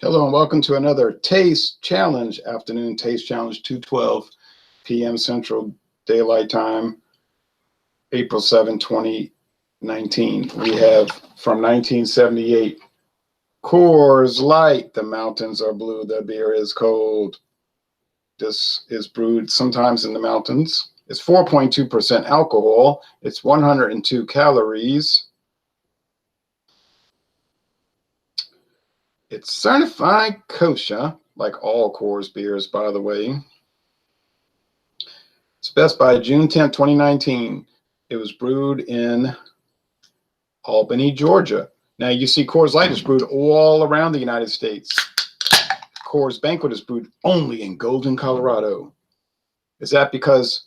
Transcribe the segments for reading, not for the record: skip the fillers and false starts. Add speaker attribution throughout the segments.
Speaker 1: Hello and welcome to another Taste Challenge, afternoon Taste Challenge, 2:12 p.m. Central Daylight Time, April 7, 2019. We have from 1978, Coors Light. The mountains are blue, the beer is cold. This is brewed sometimes in the mountains. It's 4.2% alcohol. It's 102 calories. It's certified kosher, like all Coors beers, by the way. It's best by June 10, 2019. It was brewed in Albany, Georgia. Now, you see Coors Light is brewed all around the United States. Coors Banquet is brewed only in Golden, Colorado. Is that because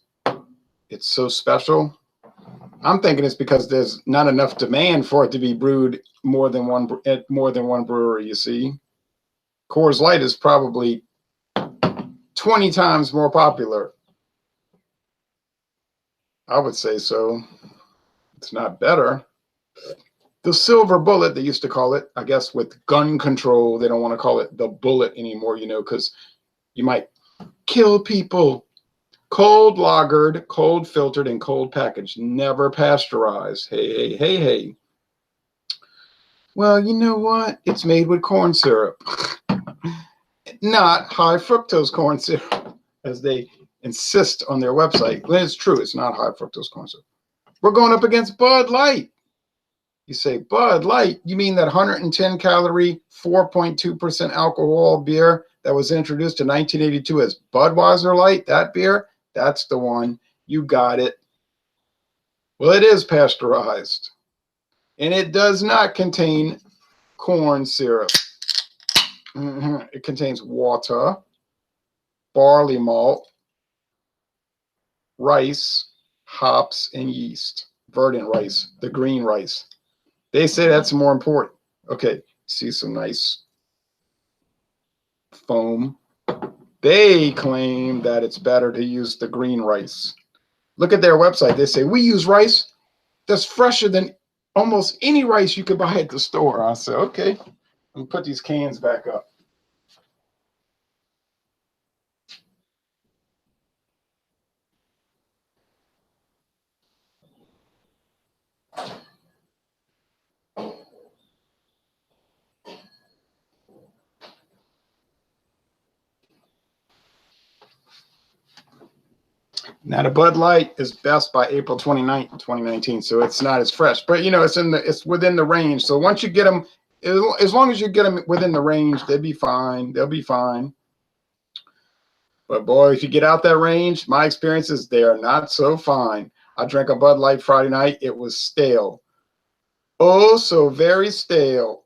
Speaker 1: it's so special? I'm thinking it's because there's not enough demand for it to be brewed more than one brewery, you see. Coors Light is probably 20 times more popular. I would say so. It's not better. The silver bullet, they used to call it, I guess with gun control, they don't want to call it the bullet anymore, you know, because you might kill people. Cold lagered, cold filtered, and cold packaged, never pasteurized. Hey, hey, hey, hey. Well, you know what? It's made with corn syrup, not high fructose corn syrup, as they insist on their website. Well, it's true. It's not high fructose corn syrup. We're going up against Bud Light. You say, Bud Light? You mean that 110 calorie, 4.2% alcohol beer that was introduced in 1982 as Budweiser Light? That beer? That's the one. You got it. Well, it is pasteurized. And it does not contain corn syrup. It contains water, barley malt, rice, hops, and yeast. Verdant rice, the green rice. They say that's more important. Okay, see some nice foam. They claim that it's better to use the green rice. Look at their website. They say, we use rice that's fresher than almost any rice you could buy at the store. I said, okay, let me put these cans back up. Now the Bud Light is best by April 29th, 2019, so it's not as fresh, but you know it's within the range. So once you get them, as long as you get them within the range, they'll be fine. They'll be fine. But boy, if you get out that range, my experience is they are not so fine. I drank a Bud Light Friday night. It was stale. Oh, so very stale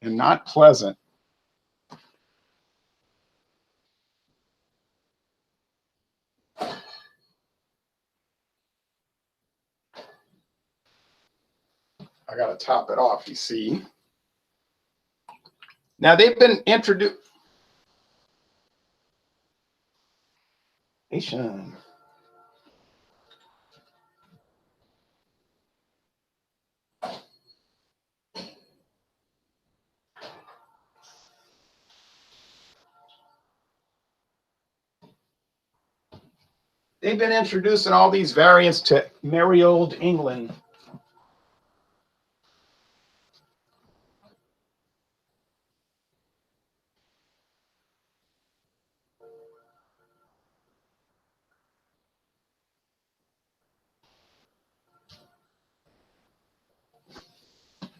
Speaker 1: and not pleasant. I got to top it off, you see. Now they've been introduced. Asian. They've been introducing all these variants to merry old England.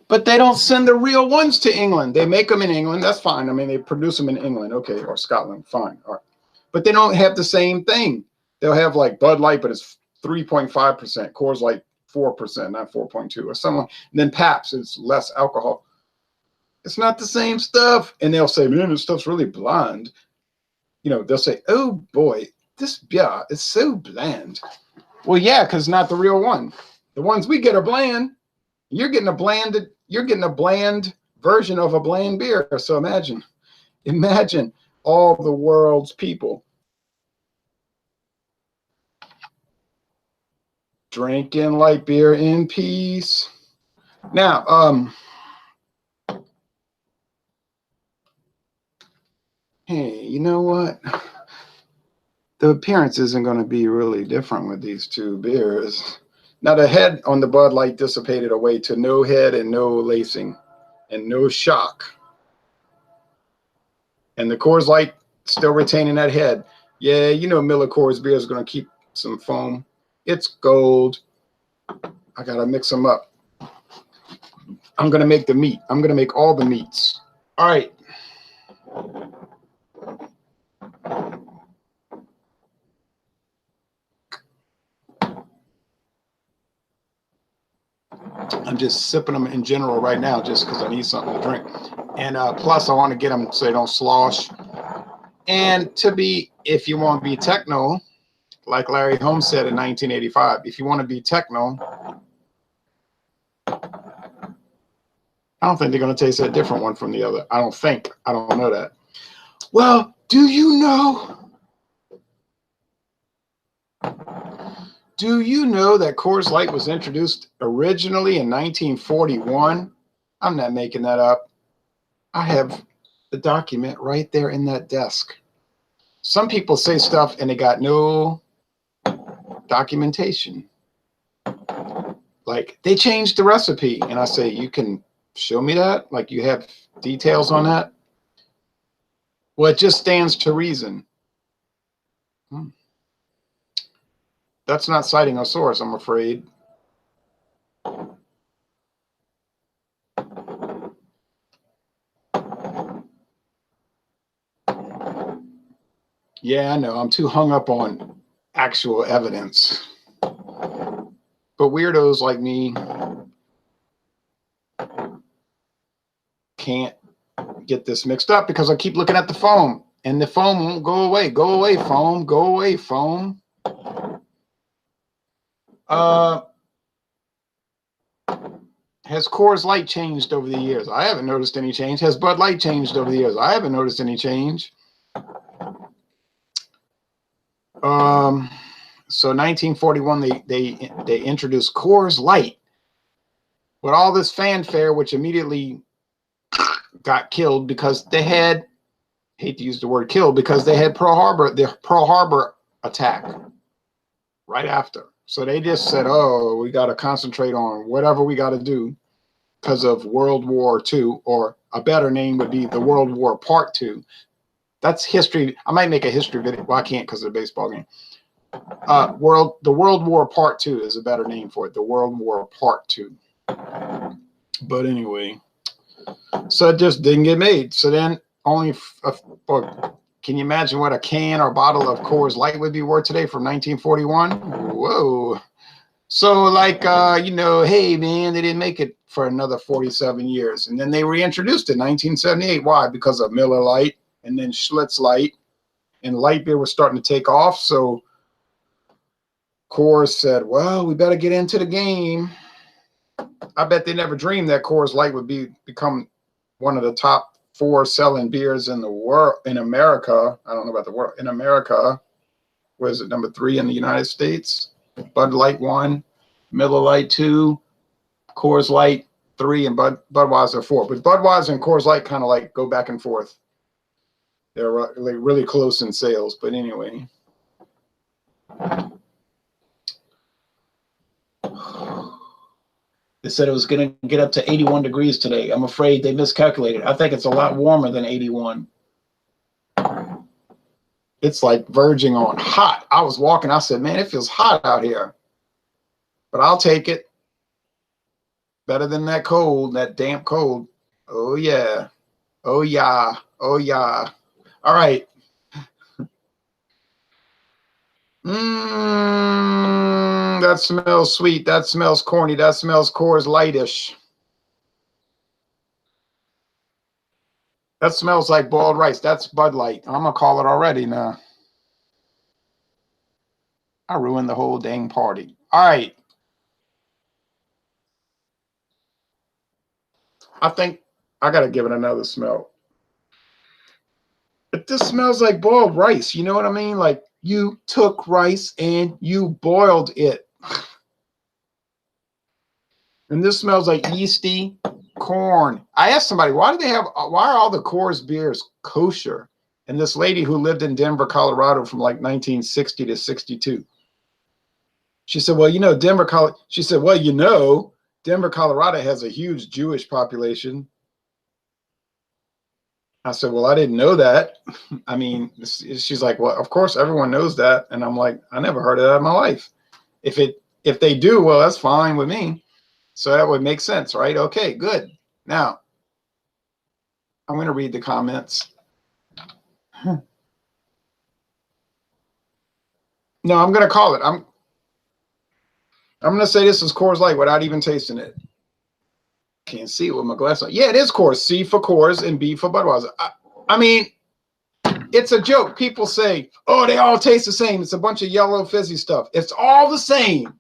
Speaker 1: But they don't send the real ones to England. They make them in England. That's fine. I mean, they produce them in England. Okay, or Scotland. Fine. All right. But they don't have the same thing. They'll have like Bud Light, but it's 3.5%. Coors Light, 4%, not 4.2 or something. And then Pabst, it's less alcohol. It's not the same stuff. And they'll say, man, this stuff's really bland. You know, they'll say, oh boy, this beer is so bland. Well, yeah, because not the real one. The ones we get are bland. You're getting a bland version of a bland beer. So imagine all the world's people drinking light beer in peace. Now, you know what? The appearance isn't going to be really different with these two beers. Now, the head on the Bud Light dissipated away to no head and no lacing and no shock. And the Coors Light still retaining that head. Yeah, you know Miller Coors beer is going to keep some foam. It's gold. I got to mix them up. I'm going to make the meat. I'm going to make all the meats. All right. I'm just sipping them in general right now just because I need something to drink. And plus, I want to get them so they don't slosh. And if you want to be techno, like Larry Holmes said in 1985, if you want to be techno, I don't think they're going to taste that different one from the other. I don't think. I don't know that. Well, do you know? Do you know that Coors Light was introduced originally in 1941? I'm not making that up. I have the document right there in that desk. Some people say stuff and they got no documentation. Like, they changed the recipe. And I say, you can show me that? Like, you have details on that? Well, it just stands to reason. That's not citing a source, I'm afraid. Yeah, I know. I'm too hung up on actual evidence. But weirdos like me can't get this mixed up because I keep looking at the foam. And the foam won't go away. Go away, foam. Go away, foam. Has Coors Light changed over the years? I haven't noticed any change. Has Bud Light changed over the years? I haven't noticed any change. So 1941, they introduced Coors Light with all this fanfare, which immediately got killed because they had, hate to use the word killed, because they had the Pearl Harbor attack right after. So they just said, oh, we got to concentrate on whatever we got to do because of World War II, or a better name would be the World War Part II. That's history. I might make a history video. Well, I can't because of the baseball game. The World War Part II is a better name for it. The World War Part II. But anyway, so it just didn't get made. So then only, can you imagine what a can or bottle of Coors Light would be worth today from 1941? Whoa. So like, you know, hey, man, they didn't make it for another 47 years. And then they reintroduced it in 1978. Why? Because of Miller Lite and then Schlitz Light. And light beer was starting to take off. So Coors said, well, we better get into the game. I bet they never dreamed that Coors Light would become one of the top 4 selling beers in the world, in America. I don't know about the world. In America, was it number 3 in the United States? Bud Light 1, Miller Lite 2, Coors Light 3, and Budweiser 4. But Budweiser and Coors Light kind of like go back and forth. They're really close in sales. But anyway. They said it was going to get up to 81 degrees today. I'm afraid they miscalculated. I think it's a lot warmer than 81. It's like verging on hot. I was walking. I said, man, it feels hot out here. But I'll take it. Better than that cold, that damp cold. Oh, yeah. Oh, yeah. Oh, yeah. All right. That smells sweet. That smells corny. That smells Coors Lightish. That smells like boiled rice. That's Bud Light. I'm going to call it already now. I ruined the whole dang party. All right. I think I got to give it another smell. But this smells like boiled rice. You know what I mean? Like you took rice and you boiled it. And this smells like yeasty corn. I asked somebody, why are all the Coors beers kosher? And this lady who lived in Denver, Colorado from like 1960 to 62. She said, well, you know, Denver, Colorado has a huge Jewish population. I said, well, I didn't know that. I mean, she's like, well, of course, everyone knows that. And I'm like, I never heard of that in my life. If they do, well, that's fine with me. So that would make sense, right? Okay, good. Now, I'm going to read the comments. No, I'm going to call it. I'm going to say this is Coors Light without even tasting it. Can't see it with my glass on. Yeah, it is Coors. C for Coors and B for Budweiser. I mean, it's a joke. People say, oh, they all taste the same. It's a bunch of yellow fizzy stuff. It's all the same.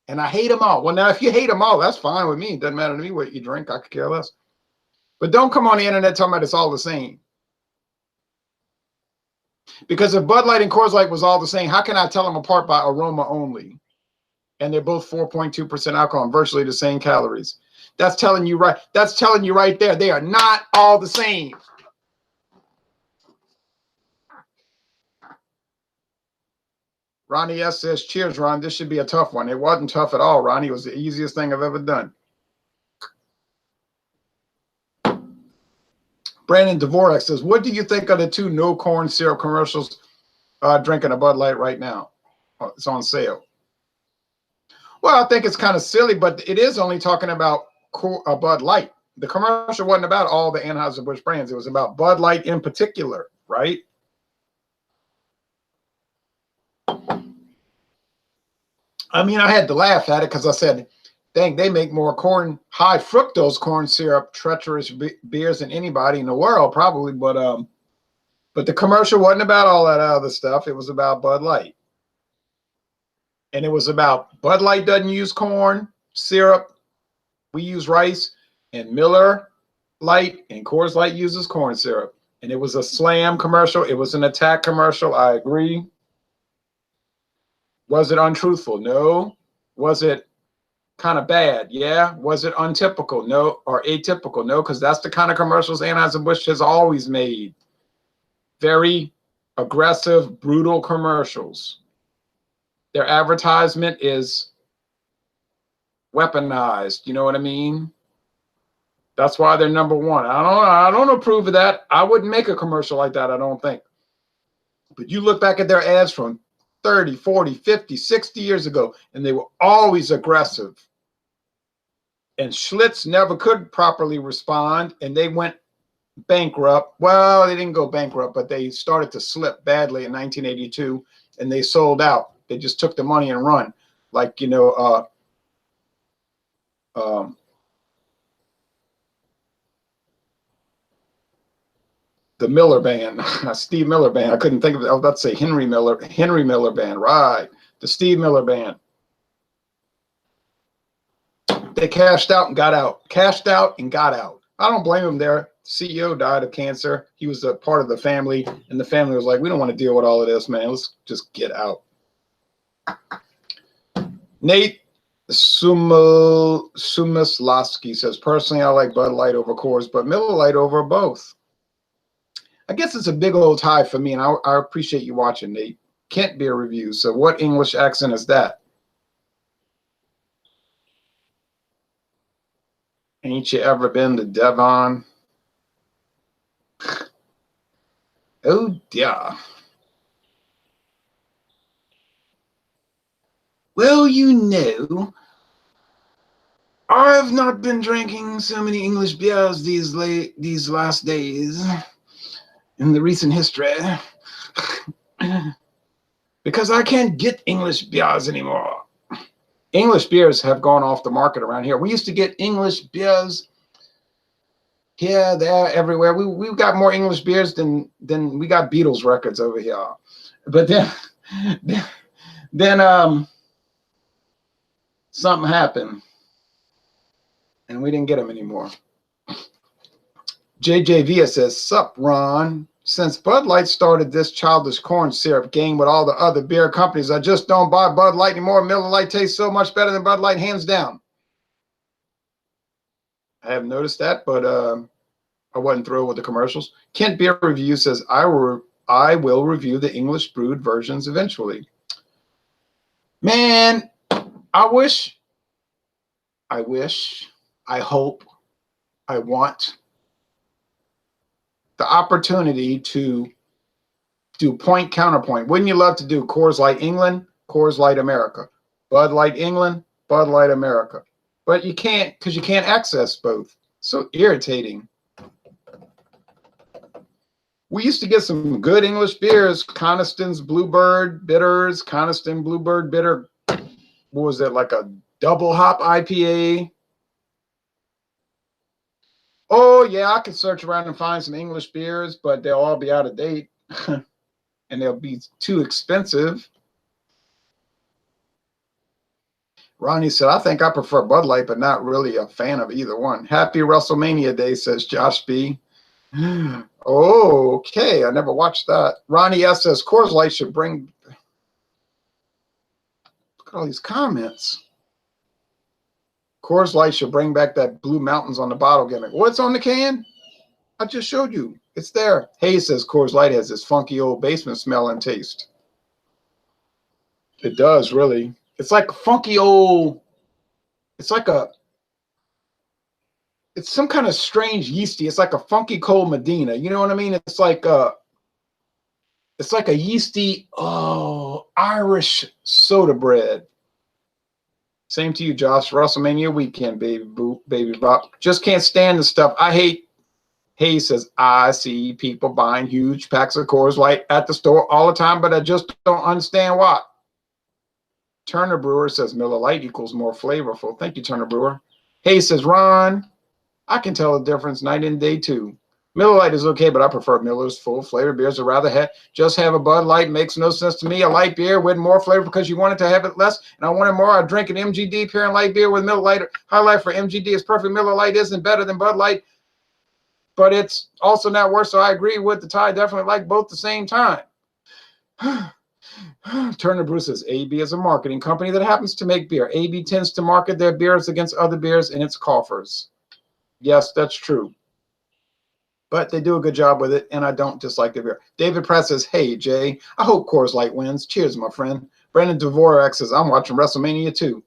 Speaker 1: And I hate them all. Well, now, if you hate them all, that's fine with me. It doesn't matter to me what you drink. I could care less. But don't come on the internet talking about it's all the same. Because if Bud Light and Coors Light was all the same, how can I tell them apart by aroma only? And they're both 4.2% alcohol and virtually the same calories. That's telling you right. That's telling you right there. They are not all the same. Ronnie S. says, cheers, Ron. This should be a tough one. It wasn't tough at all, Ronnie. It was the easiest thing I've ever done. Brandon Dvorak says, what do you think of the 2 no corn syrup commercials drinking a Bud Light right now? It's on sale. Well, I think it's kind of silly, but it is only talking about Bud Light. The commercial wasn't about all the Anheuser-Busch brands. It was about Bud Light in particular, right? I mean, I had to laugh at it because I said, dang, they make more high fructose corn syrup, treacherous beers than anybody in the world, probably. But the commercial wasn't about all that other stuff. It was about Bud Light. And it was about Bud Light doesn't use corn syrup. We use rice. And Miller Light and Coors Light uses corn syrup. And it was a slam commercial. It was an attack commercial. I agree. Was it untruthful? No. Was it kind of bad? Yeah. Was it untypical? No. Or atypical? No, because that's the kind of commercials Anheuser-Busch has always made. Very aggressive, brutal commercials. Their advertisement is weaponized. You know what I mean? That's why they're number one. I don't approve of that. I wouldn't make a commercial like that, I don't think. But you look back at their ads from 30, 40, 50, 60 years ago, and they were always aggressive. And Schlitz never could properly respond, and they went bankrupt. Well, they didn't go bankrupt, but they started to slip badly in 1982, and they sold out. They just took the money and run. Like, you know, the Miller Band, Steve Miller Band. I couldn't think of it. I was about to say Henry Miller Band. Right. The Steve Miller Band. They cashed out and got out. Cashed out and got out. I don't blame them there. CEO died of cancer. He was a part of the family, and the family was like, we don't want to deal with all of this, man. Let's just get out. Nate Sumislawski says, personally, I like Bud Light over Coors, but Miller Lite over both. I guess it's a big old tie for me, and I appreciate you watching, Nate. Kent Beer Review. So what English accent is that? Ain't you ever been to Devon? Oh, dear. Well, you know, I've not been drinking so many English beers these last days in the recent history because I can't get English beers anymore. English beers have gone off the market around here. We used to get English beers here, there, everywhere. We've got more English beers than we got Beatles records over here. But then something happened, and we didn't get them anymore. JJVia says, sup, Ron? Since Bud Light started this childish corn syrup game with all the other beer companies, I just don't buy Bud Light anymore. Miller Lite tastes so much better than Bud Light, hands down. I haven't noticed that, but I wasn't thrilled with the commercials. Kent Beer Review says, I will review the English brewed versions eventually. Man, I wish, I hope, I want the opportunity to do point counterpoint. Wouldn't you love to do Coors Light England, Coors Light America, Bud Light England, Bud Light America? But you can't, because you can't access both. So irritating. We used to get some good English beers, Coniston's Bluebird Bitters, Coniston Bluebird Bitter. What was that, like a double hop IPA? Oh, yeah, I could search around and find some English beers, but they'll all be out of date. And they'll be too expensive. Ronnie said, I think I prefer Bud Light, but not really a fan of either one. Happy WrestleMania Day, says Josh B. Oh, okay. I never watched that. Ronnie S says, Coors Light should bring... Look at all these comments. Coors Light should bring back that Blue Mountains on the bottle gimmick. What's on the can? I just showed you. It's there. Hayes says Coors Light has this funky old basement smell and taste. It does, really. It's like funky old... It's like a... It's some kind of strange yeasty. It's like a funky cold Medina. You know what I mean? It's like a yeasty, Irish soda bread. Same to you, Josh. WrestleMania weekend, baby boo, baby bop. Just can't stand the stuff. I hate. Hayes says, I see people buying huge packs of Coors Light at the store all the time, but I just don't understand why. Turner Brewer says Miller Lite equals more flavorful. Thank you, Turner Brewer. Hayes says, Ron, I can tell the difference night and day too. Miller Lite is okay, but I prefer Miller's full flavor beers. I'd rather just have a Bud Light. Makes no sense to me. A light beer with more flavor because you wanted to have it less, and I wanted more. I drink an MGD pure and light beer with Miller Lite. Highlight for MGD is perfect. Miller Lite isn't better than Bud Light, but it's also not worse. So I agree with the tie. Definitely like both at the same time. Turner Bruce says AB is a marketing company that happens to make beer. AB tends to market their beers against other beers in its coffers. Yes, that's true. But they do a good job with it, and I don't dislike the beer. David Pratt says, hey, Jay, I hope Coors Light wins. Cheers, my friend. Brendan Dvorak says, I'm watching WrestleMania too.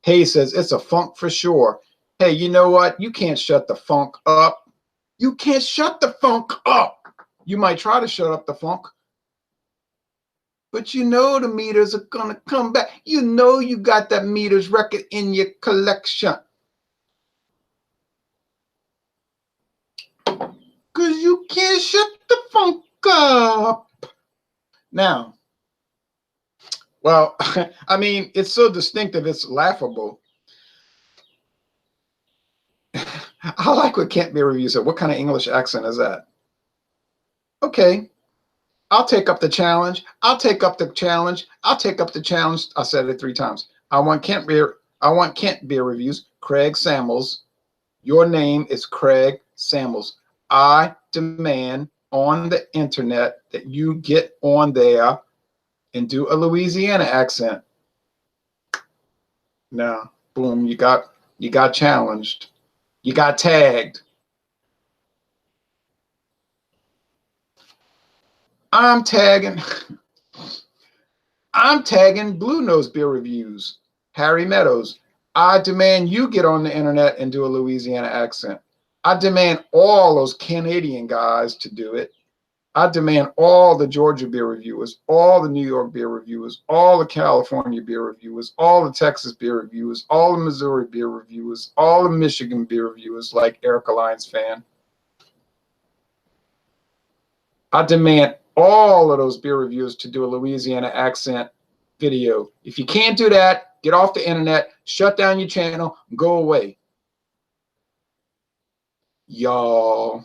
Speaker 1: Hay says, it's a funk for sure. Hey, you know what? You can't shut the funk up. You can't shut the funk up. You might try to shut up the funk, but you know the meters are going to come back. You know you got that meters record in your collection. Because you can't shut the funk up. Now, well, I mean, it's so distinctive, it's laughable. I like what Kent Beer Review said. What kind of English accent is that? Okay. I'll take up the challenge. I'll take up the challenge. I'll take up the challenge. I said it 3 times. I want Kent Beer Reviews. Craig Samuels. Your name is Craig Samuels. I demand on the internet that you get on there and do a Louisiana accent. Now, boom, you got challenged. You got tagged. I'm tagging Blue Nose Beer Reviews. Harry Meadows. I demand you get on the internet and do a Louisiana accent. I demand all those Canadian guys to do it. I demand all the Georgia beer reviewers, all the New York beer reviewers, all the California beer reviewers, all the Texas beer reviewers, all the Missouri beer reviewers, all the Michigan beer reviewers like Erica Lyons fan. I demand all of those beer reviewers to do a Louisiana accent video. If you can't do that, get off the internet, shut down your channel, go away. Y'all.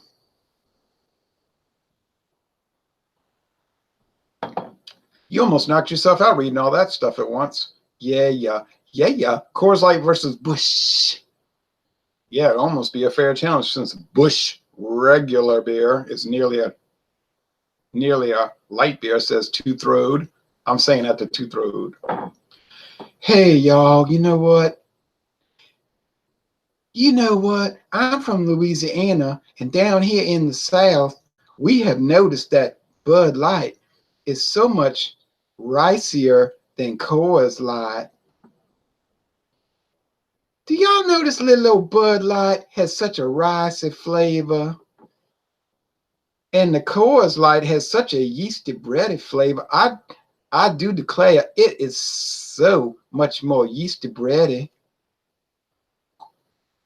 Speaker 1: You almost knocked yourself out reading all that stuff at once. Yeah. Coors Light versus Busch. Yeah, it'd almost be a fair challenge since Busch regular beer is nearly a light beer, says Two-Throat. I'm saying that to Two-Throat. Hey, y'all, you know what? You know what? I'm from Louisiana, and down here in the South, we have noticed that Bud Light is so much ricier than Coors Light. Do y'all notice little old Bud Light has such a ricey flavor? And the Coors Light has such a yeasty, bready flavor. I do declare it is so much more yeasty, bready.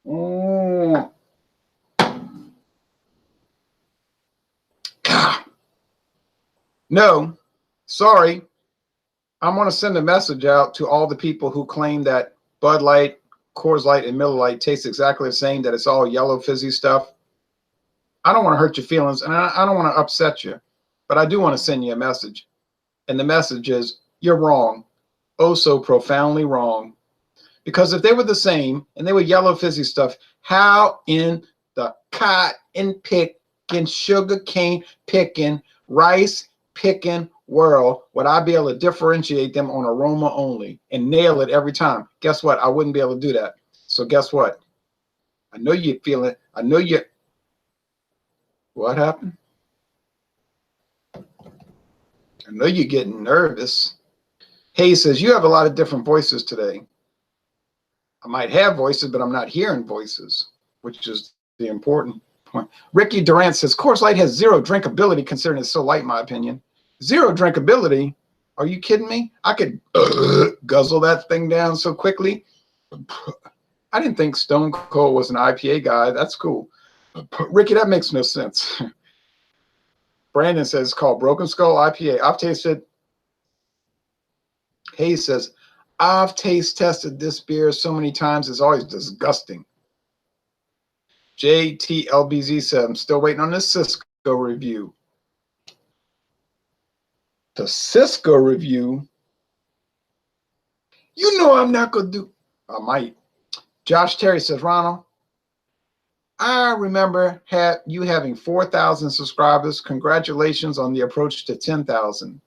Speaker 1: Mm. God. No, sorry. I'm going to send a message out to all the people who claim that Bud Light, Coors Light, and Miller Lite taste exactly the same, that it's all yellow fizzy stuff. I don't want to hurt your feelings, and I don't want to upset you, but I do want to send you a message. And the message is, you're wrong. Oh, so profoundly wrong. Because if they were the same and they were yellow fizzy stuff, how in the cotton picking, sugar cane picking, rice picking world would I be able to differentiate them on aroma only and nail it every time? Guess what? I wouldn't be able to do that. So guess what? I know you're feeling, I know you. What happened? I know you're getting nervous. Hey, says, you have a lot of different voices today. I might have voices, but I'm not hearing voices, which is the important point. Ricky Durant says, Coors Light has zero drinkability considering it's so light, in my opinion. Zero drinkability? Are you kidding me? I could guzzle that thing down so quickly. I didn't think Stone Cold was an IPA guy. That's cool. Ricky, that makes no sense. Brandon says it's called Broken Skull IPA. I've tasted. Hayes says, I've taste tested this beer so many times, it's always disgusting. JTLBZ said, I'm still waiting on this Cisco review. The Cisco review? You know I'm not going to do. I might. Josh Terry says, Ronald, I remember you having 4,000 subscribers. Congratulations on the approach to 10,000.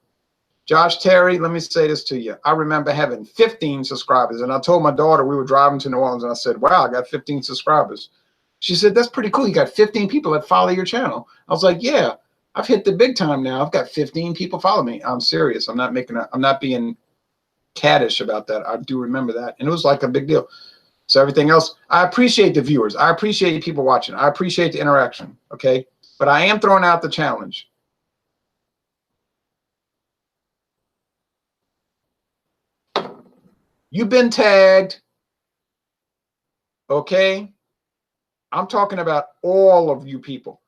Speaker 1: Josh Terry, let me say this to you. I remember having 15 subscribers, and I told my daughter, we were driving to New Orleans, and I said, wow, I got 15 subscribers. She said, that's pretty cool. You got 15 people that follow your channel. I was like, yeah, I've hit the big time now. I've got 15 people follow me. I'm serious. I'm not being caddish about that. I do remember that. And it was like a big deal. So everything else, I appreciate the viewers. I appreciate people watching. I appreciate the interaction. Okay. But I am throwing out the challenge. You've been tagged. Okay. I'm talking about all of you people.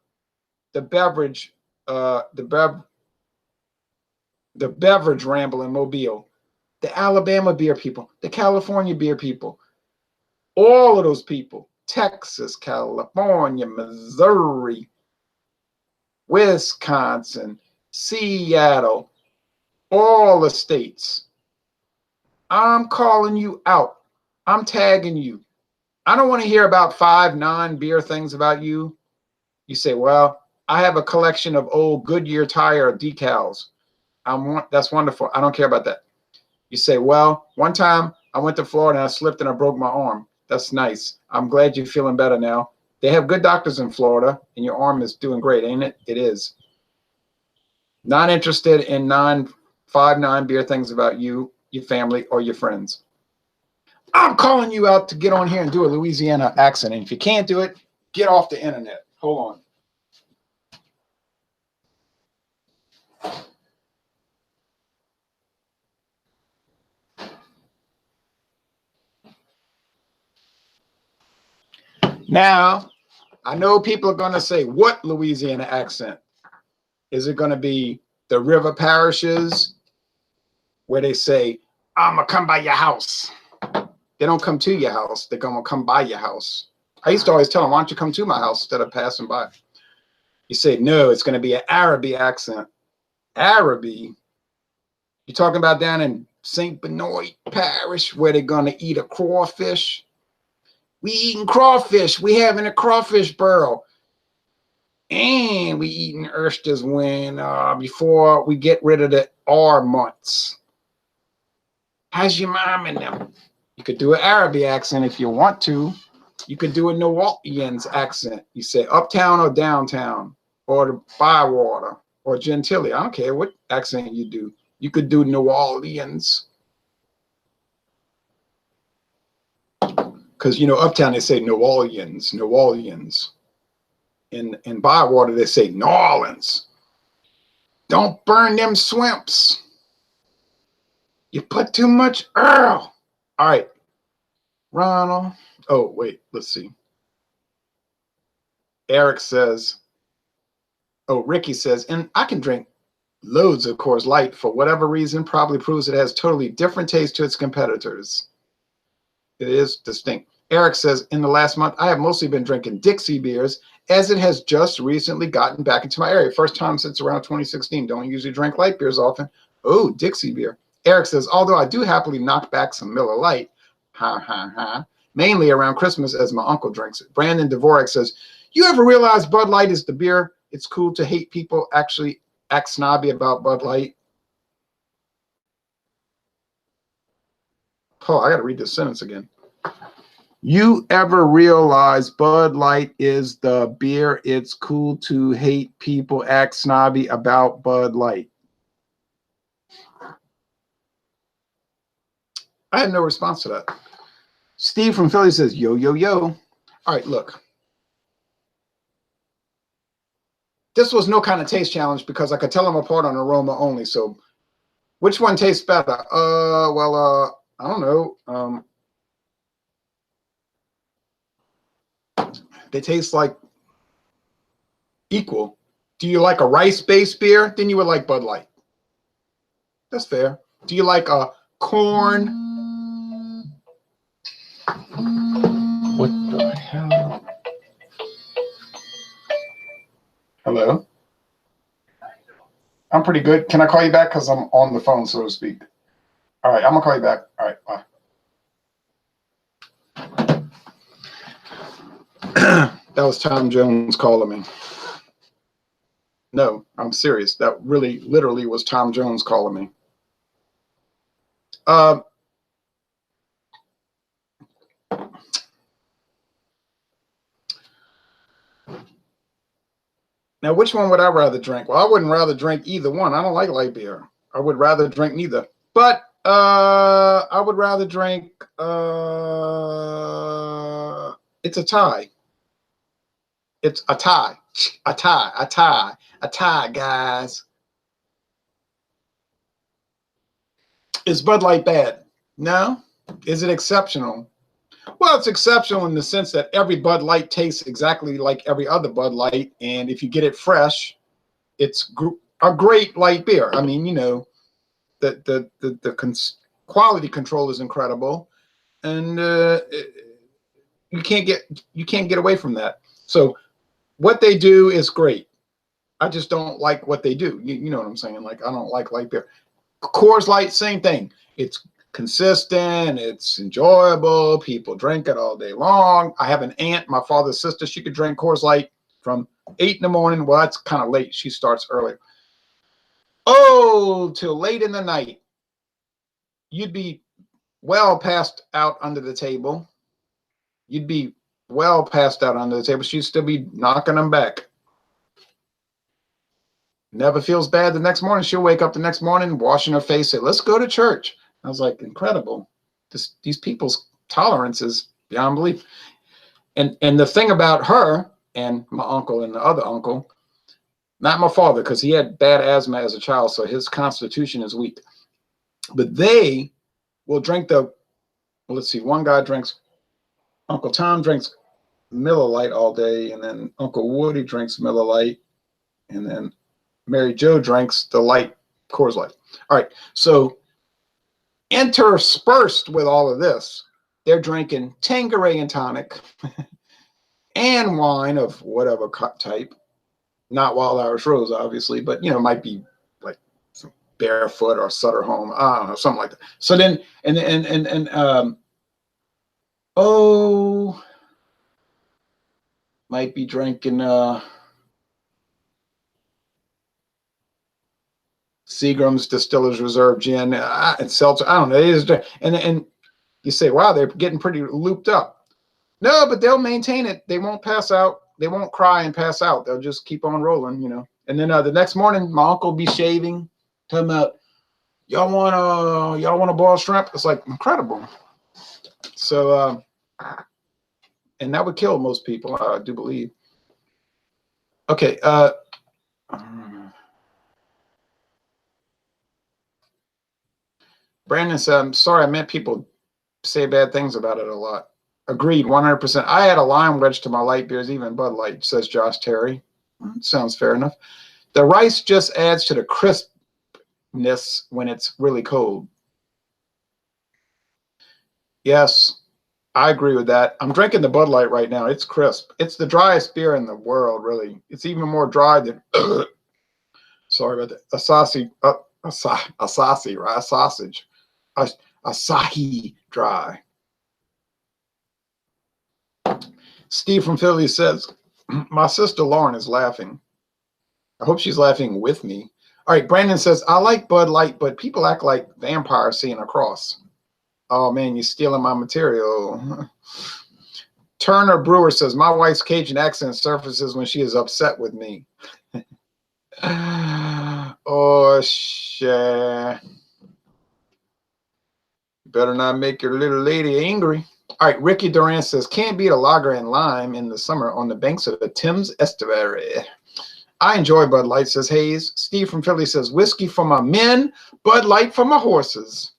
Speaker 1: The beverage ramble in Mobile, the Alabama beer people, the California beer people, all of those people, Texas, California, Missouri, Wisconsin, Seattle, all the states. I'm calling you out. I'm tagging you. I don't want to hear about 5 non-beer things about you. You say, well, I have a collection of old Goodyear tire decals. That's wonderful. I don't care about that. You say, well, one time I went to Florida and I slipped and I broke my arm. That's nice. I'm glad you're feeling better now. They have good doctors in Florida and your arm is doing great, ain't it? It is. Not interested in 5 non-beer things about you, your family, or your friends. I'm calling you out to get on here and do a Louisiana accent. And if you can't do it, get off the internet. Hold on. Now, I know people are going to say, what Louisiana accent? Is it going to be the river parishes where they say, I'm going to come by your house? They don't come to your house. They're going to come by your house. I used to always tell them, why don't you come to my house instead of passing by? You say, no, it's going to be an Araby accent. Araby? You're talking about down in St. Benoit Parish where they're going to eat a crawfish? We eating crawfish. We having a crawfish burrow. And we eating oysters when before we get rid of the R months. How's your mom and them? You could do an Araby accent if you want to. You could do a New Orleans accent. You say uptown or downtown or the Bywater or Gentilly. I don't care what accent you do. You could do New Orleans. Because, you know, uptown they say New Orleans, New Orleans. In Bywater they say New Orleans. Don't burn them swimps. You put too much Earl. All right. Ronald. Oh, wait. Let's see. Eric says, oh, Ricky says, and I can drink loads of Coors Light for whatever reason, probably proves it has totally different taste to its competitors. It is distinct. Eric says, in the last month, I have mostly been drinking Dixie beers as it has just recently gotten back into my area. First time since around 2016. Don't usually drink light beers often. Oh, Dixie beer. Eric says, although I do happily knock back some Miller Lite, ha, ha, ha, mainly around Christmas as my uncle drinks it. Brandon Dvorak says, you ever realize Bud Light is the beer? It's cool to hate people actually act snobby about Bud Light. Oh, I got to read this sentence again. You ever realize Bud Light is the beer? It's cool to hate people act snobby about Bud Light. I had no response to that. Steve from Philly says, yo, yo, yo. All right, look. This was no kind of taste challenge because I could tell them apart on aroma only. So which one tastes better? I don't know. They taste like equal. Do you like a rice-based beer? Then you would like Bud Light. That's fair. Do you like a corn? What the hell? Hello? I'm pretty good. Can I call you back? Because I'm on the phone, so to speak. All right, I'm going to call you back. All right, bye. That was Tom Jones calling me. No, I'm serious. That really, literally was Tom Jones calling me. Now, which one would I rather drink? Well, I wouldn't rather drink either one. I don't like light beer. I would rather drink neither. But I would rather drink, it's a tie. It's a tie. A tie. A tie. A tie, guys. Is Bud Light bad? No. Is it exceptional? Well, it's exceptional in the sense that every Bud Light tastes exactly like every other Bud Light, and if you get it fresh, it's a great light beer. I mean, you know, the quality control is incredible, and you can't get away from that. So what they do is great. I just don't like what they do. You know what I'm saying? Like, I don't like light beer. Coors Light, same thing. It's consistent, it's enjoyable, people drink it all day long. I have an aunt, my father's sister, she could drink Coors Light from 8 in the morning. Well, that's kind of late. She starts earlier. Oh, till late in the night. You'd be well passed out under the table. You'd be well passed out under the table. She'd still be knocking them back. Never feels bad the next morning. She'll wake up the next morning, washing her face, say, let's go to church. I was like, incredible. These people's tolerance is beyond belief. And the thing about her and my uncle and the other uncle, not my father, because he had bad asthma as a child, so his constitution is weak. But they will drink let's see, one guy drinks, Uncle Tom drinks Miller Lite all day, and then Uncle Woody drinks Miller Lite, and then Mary Jo drinks the light Coors Light. All right, so interspersed with all of this, they're drinking Tanqueray and tonic and wine of whatever type, not Wild Irish Rose, obviously, but you know, might be like some Barefoot or Sutter Home, I don't know, something like that. So then, might be drinking Seagram's Distillers Reserve Gin and seltzer. I don't know. And you say, wow, they're getting pretty looped up. No, but they'll maintain it. They won't pass out. They won't cry and pass out. They'll just keep on rolling, you know. And then the next morning, my uncle will be shaving, talking about, y'all want to boil shrimp? It's like incredible. So, and that would kill most people, I do believe. Okay. Brandon said, I'm sorry, I meant people say bad things about it a lot. Agreed, 100%. I had a lime wedge to my light beers, even Bud Light, says Josh Terry. Sounds fair enough. The rice just adds to the crispness when it's really cold. Yes, I agree with that. I'm drinking the Bud Light right now. It's crisp. It's the driest beer in the world, really. It's even more dry than, sorry about that, Asahi dry. Steve from Philly says, my sister Lauren is laughing. I hope she's laughing with me. All right, Brandon says, I like Bud Light, but people act like vampires seeing a cross. Oh, man, you're stealing my material. Turner Brewer says, my wife's Cajun accent surfaces when she is upset with me. Oh, shit. Better not make your little lady angry. All right, Ricky Duran says, can't beat a lager and lime in the summer on the banks of the Thames Estuary. I enjoy Bud Light, says Hayes. Steve from Philly says, whiskey for my men, Bud Light for my horses.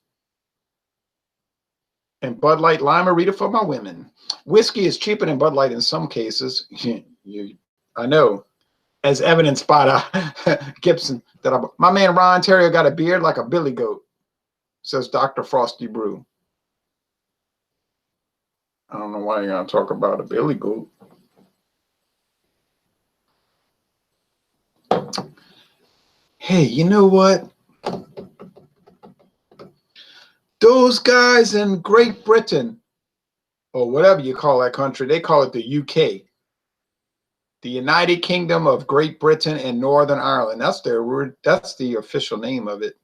Speaker 1: And Bud Light Lime-A-Rita for my women. Whiskey is cheaper than Bud Light in some cases. I know. As evidenced by the Gibson. My man Ron Terrio got a beard like a billy goat, says Dr. Frosty Brew. I don't know why you're going to talk about a billy goat. Hey, you know what? Those guys in Great Britain, or whatever you call that country, they call it the UK. The United Kingdom of Great Britain and Northern Ireland. That's the official name of it.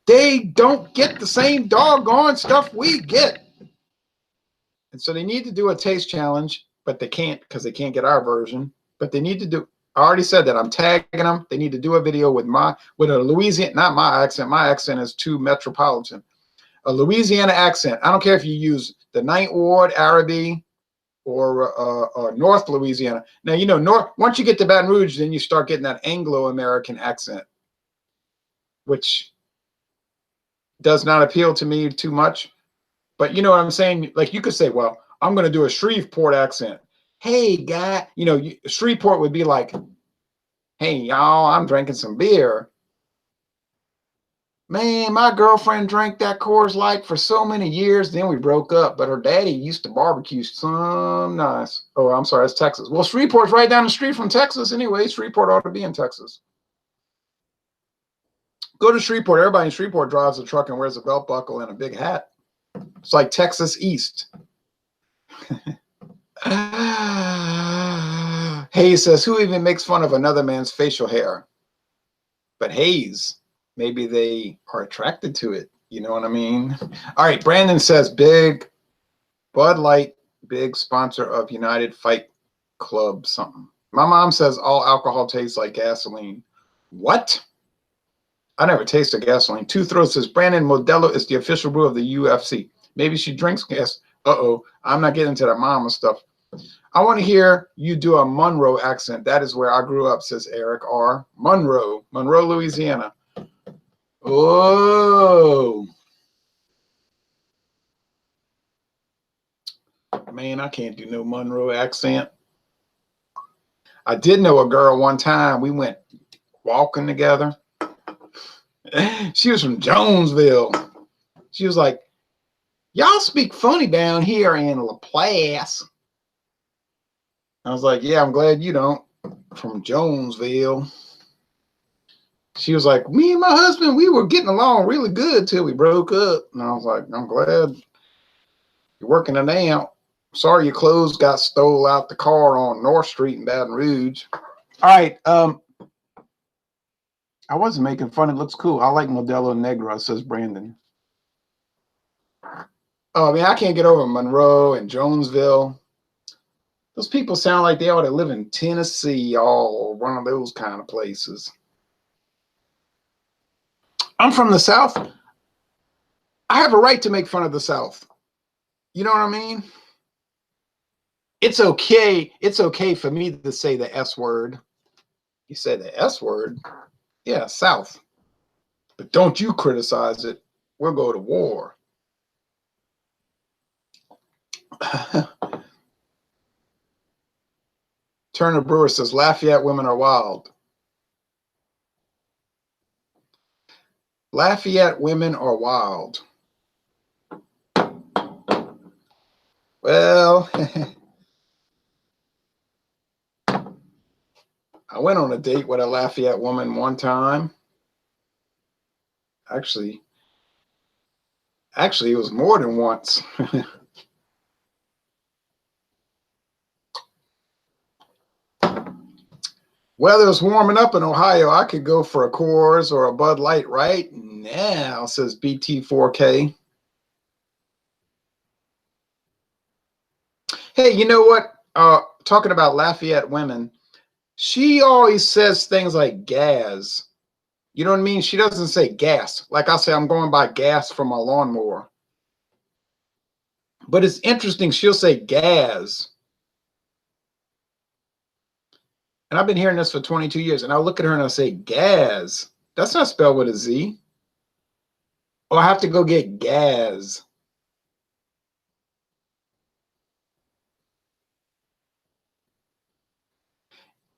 Speaker 1: They don't get the same doggone stuff we get. And so they need to do a taste challenge, but they can't because they can't get our version. But they need to do, I already said that I'm tagging them. They need to do a video with a Louisiana, not my accent. My accent is too metropolitan. A Louisiana accent. I don't care if you use the Ninth Ward, Araby, or North Louisiana. Now, you know, once you get to Baton Rouge, then you start getting that Anglo-American accent, which does not appeal to me too much. But you know what I'm saying? Like you could say, well, I'm going to do a Shreveport accent. Hey, guy, you know, Shreveport would be like, hey, y'all, I'm drinking some beer. Man, my girlfriend drank that Coors Light for so many years. Then we broke up, but her daddy used to barbecue some nice. Oh, I'm sorry, it's Texas. Well, Shreveport's right down the street from Texas anyway. Shreveport ought to be in Texas. Go to Shreveport. Everybody in Shreveport drives a truck and wears a belt buckle and a big hat. It's like Texas East. Hayes says, who even makes fun of another man's facial hair? But Hayes, maybe they are attracted to it. You know what I mean? All right, Brandon says, big Bud Light, big sponsor of United Fight Club something. My mom says all alcohol tastes like gasoline. What? I never tasted gasoline. Two Throats says, Brandon, Modelo is the official brew of the UFC. Maybe she drinks gas. Uh-oh, I'm not getting into that mama stuff. I want to hear you do a Monroe accent. That is where I grew up, says Eric R. Monroe, Louisiana. Oh. Man, I can't do no Monroe accent. I did know a girl one time. We went walking together. She was from Jonesville. She was like, y'all speak funny down here in Laplace. I was like, yeah, I'm glad you don't. From Jonesville. She was like, me and my husband, we were getting along really good till we broke up. And I was like, I'm glad you're working it out. Sorry your clothes got stole out the car on North Street in Baton Rouge. All right. I wasn't making fun. It looks cool. I like Modelo Negra, says Brandon. Oh, man, I can't get over Monroe and Jonesville. Those people sound like they ought to live in Tennessee, or one of those kind of places. I'm from the South. I have a right to make fun of the South. You know what I mean? It's okay. It's okay for me to say the S word. You say the S word? Yeah, South. But don't you criticize it. We'll go to war. Turner Brewer says Lafayette women are wild. Lafayette women are wild. Well, I went on a date with a Lafayette woman one time. Actually, it was more than once. Weather's warming up in Ohio. I could go for a Coors or a Bud Light right now, says BT4K. Hey, you know what? Talking about Lafayette women, she always says things like gas. You know what I mean? She doesn't say gas. Like I say, I'm going by gas for my lawnmower. But it's interesting. She'll say gas. And I've been hearing this for 22 years. And I'll look at her and I'll say, gas. That's not spelled with a Z. Or I have to go get gas.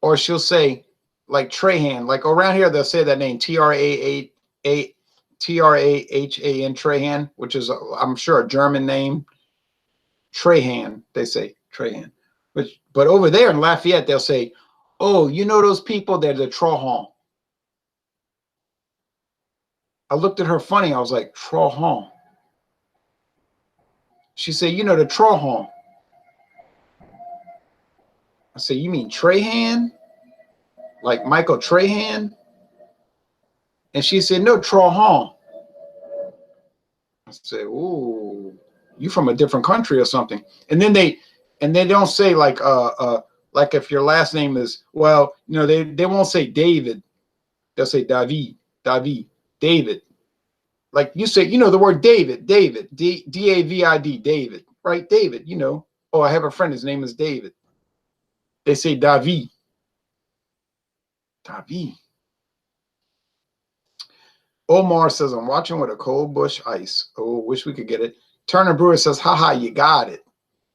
Speaker 1: Or she'll say, like Trahan. Like around here, they'll say that name, Trahan, Trahan, which is, I'm sure, a German name. Trahan, they say, Trahan. But over there in Lafayette, they'll say, oh, you know those people? They're the Trahan. I looked at her funny. I was like, Trahan. She said, you know the Trahan. I said, you mean Trahan? Like Michael Trahan? And she said, no, Trahan. I said, ooh, you from a different country or something. And then they don't say like if your last name is, well, you know, they won't say David. They'll say David, David. Like you say, you know, the word David, D-A-V-I-D, David, right? David, you know. Oh, I have a friend, his name is David. They say David. David. Omar says, I'm watching with a cold bush ice. Oh, wish we could get it. Turner Brewer says, haha, you got it.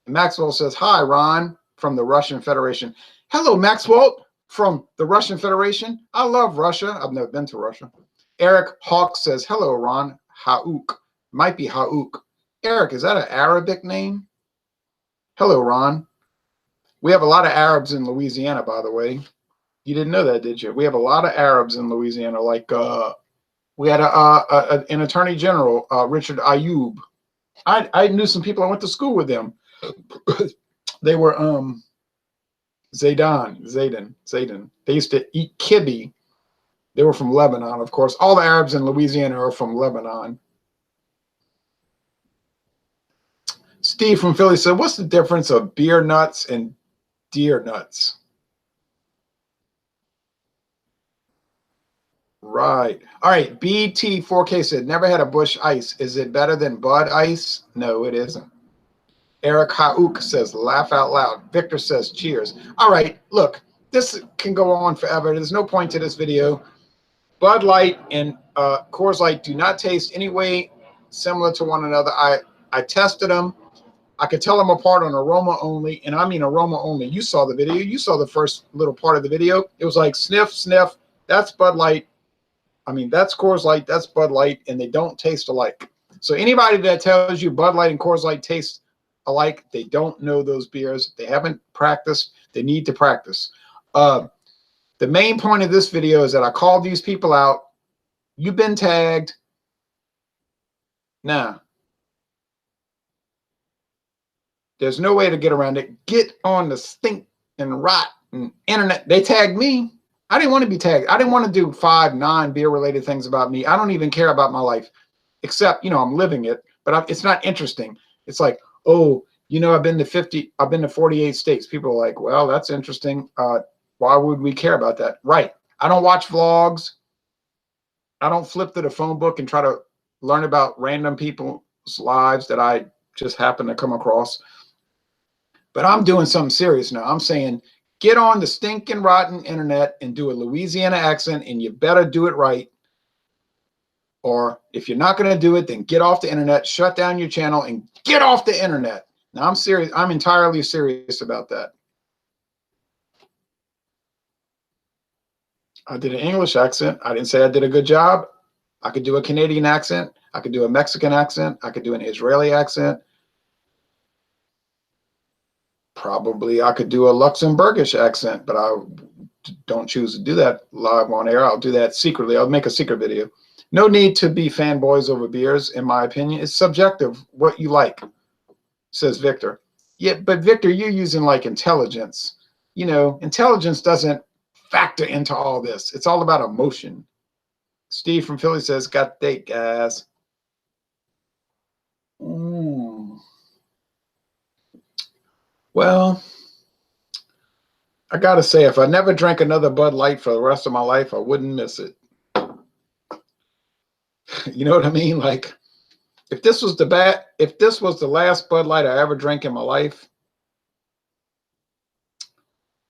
Speaker 1: And Maxwell says, hi, Ron, from the Russian Federation. Hello, Maxwell, from the Russian Federation. I love Russia. I've never been to Russia. Eric Hawk says, hello, Ron. Hauk. Might be Hauk. Eric, is that an Arabic name? Hello, Ron. We have a lot of Arabs in Louisiana, by the way. You didn't know that, did you? We have a lot of Arabs in Louisiana. Like we had an attorney general, Richard Ayoub. I knew some people. I went to school with them. They were Zaydan. They used to eat kibbe. They were from Lebanon, of course. All the Arabs in Louisiana are from Lebanon. Steve from Philly said, what's the difference of beer nuts and deer nuts? Right. All right. BT4K said, never had a Bush Ice. Is it better than Bud Ice? No, it isn't. Eric Hauk says, laugh out loud. Victor says, cheers. All right. Look, this can go on forever. There's no point to this video. Bud Light and Coors Light do not taste any way similar to one another. I tested them. I could tell them apart on aroma only, and I mean aroma only. You saw the video. You saw the first little part of the video. It was like sniff, sniff. That's Bud Light. I mean, that's Coors Light. That's Bud Light, and they don't taste alike. So anybody that tells you Bud Light and Coors Light taste alike, they don't know those beers. They haven't practiced. They need to practice. The main point of this video is that I called these people out. You've been tagged. Now, there's no way to get around it. Get on the stink and rotten internet. They tagged me. I didn't want to be tagged. I didn't want to do 5 non-beer related things about me. I don't even care about my life, except, you know, I'm living it, but it's not interesting. It's like, oh, you know, I've been to 48 states. People are like, well, that's interesting. Why would we care about that? Right. I don't watch vlogs. I don't flip to the phone book and try to learn about random people's lives that I just happen to come across. But I'm doing something serious now. I'm saying, get on the stinking rotten internet and do a Louisiana accent, and you better do it right. Or if you're not going to do it, then get off the internet, shut down your channel, and get off the internet. Now, I'm serious. I'm entirely serious about that. I did an English accent. I didn't say I did a good job. I could do a Canadian accent. I could do a Mexican accent. I could do an Israeli accent. Probably I could do a Luxembourgish accent, but I don't choose to do that live on air. I'll do that secretly. I'll make a secret video. No need to be fanboys over beers, in my opinion. It's subjective what you like, says Victor. Yeah, but Victor, you're using like intelligence. You know, intelligence doesn't factor into all this. It's all about emotion. Steve from Philly says, got date, guys. Well, I got to say, if I never drank another Bud Light for the rest of my life, I wouldn't miss it. You know what I mean? Like, if this was the last Bud Light I ever drank in my life,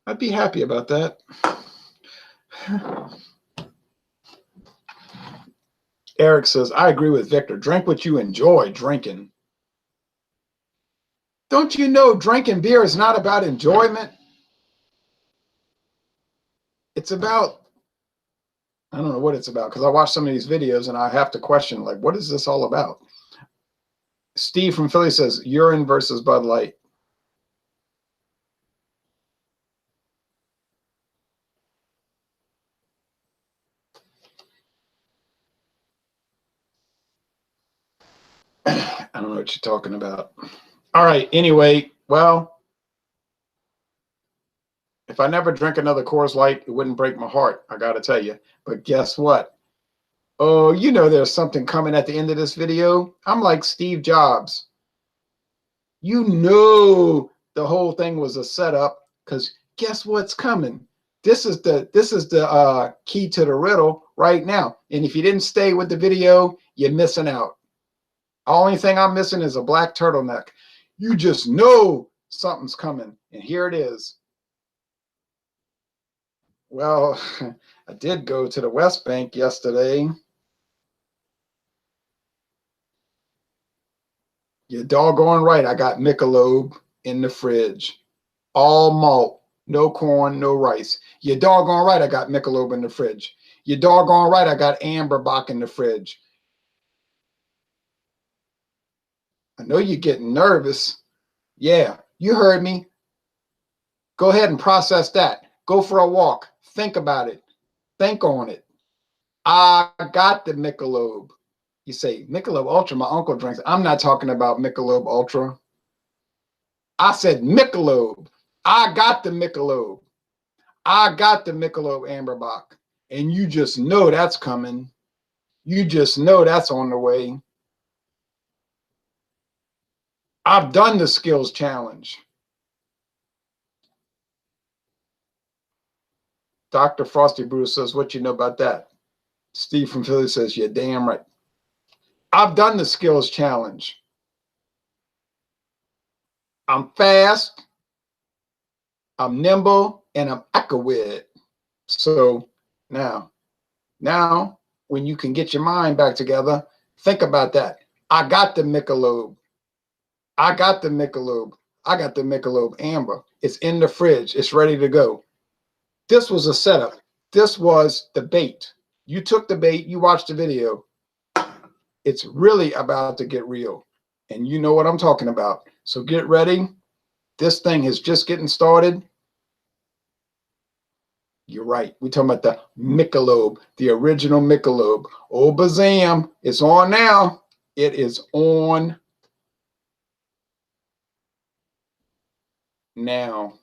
Speaker 1: I'd be happy about that. Eric says, I agree with Victor. Drink what you enjoy drinking. Don't you know drinking beer is not about enjoyment? It's about, I don't know what it's about, because I watch some of these videos and I have to question, like, what is this all about? Steve from Philly says, urine versus Bud Light. I don't know what you're talking about. All right. Anyway, well, if I never drink another Coors Light, it wouldn't break my heart, I got to tell you. But guess what? Oh, you know there's something coming at the end of this video. I'm like Steve Jobs. You know the whole thing was a setup, because guess what's coming? This is the key to the riddle right now. And if you didn't stay with the video, you're missing out. Only thing I'm missing is a black turtleneck. You just know something's coming. And here it is. Well, I did go to the West Bank yesterday. You're doggone right. I got Michelob in the fridge. All malt, no corn, no rice. You're doggone right. I got Michelob in the fridge. You're doggone right. I got Amberbach in the fridge. I know you're getting nervous. Yeah, you heard me. Go ahead and process that. Go for a walk. Think about it. Think on it. I got the Michelob. You say, Michelob Ultra, my uncle drinks. I'm not talking about Michelob Ultra. I said Michelob. I got the Michelob. I got the Michelob Amberbach. And you just know that's coming. You just know that's on the way. I've done the skills challenge. Dr. Frosty Bruce says, what you know about that? Steve from Philly says, you're damn right. I've done the skills challenge. I'm fast, I'm nimble, and I'm accurate. So now, when you can get your mind back together, think about that. I got the Michelob. I got the Michelob. I got the Michelob Amber. It's in the fridge. It's ready to go. This was a setup. This was the bait. You took the bait. You watched the video. It's really about to get real. And you know what I'm talking about. So get ready. This thing is just getting started. You're right. We're talking about the Michelob, the original Michelob. Oh, bazam. It's on now. It is on now.